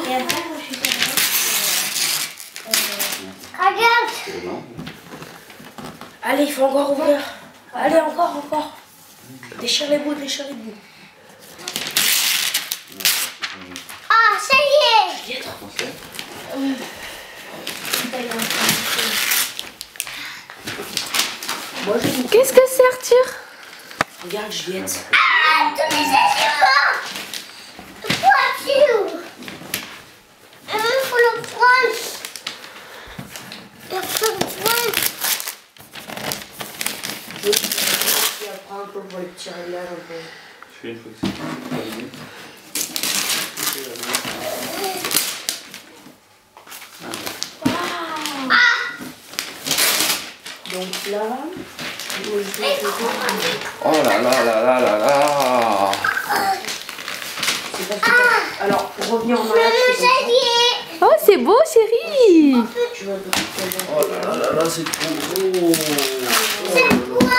Et après, moi, je suis regarde. Allez, il faut encore ouvrir. Allez, encore. Déchire les bouts, Ah, ça y est. Viens, toi. Oui. Qu'est-ce que c'est, Arthur? Regarde, Juliette. Ah, tous les éléments. Voiture. Il faut le prendre. Il faut le prendre. Tu apprends un peu pour les tirer là un peu. Je fais une fois que c'est terminé. Donc là, Oh là là là là là là. c'est pas super. Alors, pour revenir en Le arrière, c'est comme ça. muselier. Oh, c'est beau, chérie. Tu vas un peu plus loin. Oh là là là là, c'est trop gros. C'est quoi?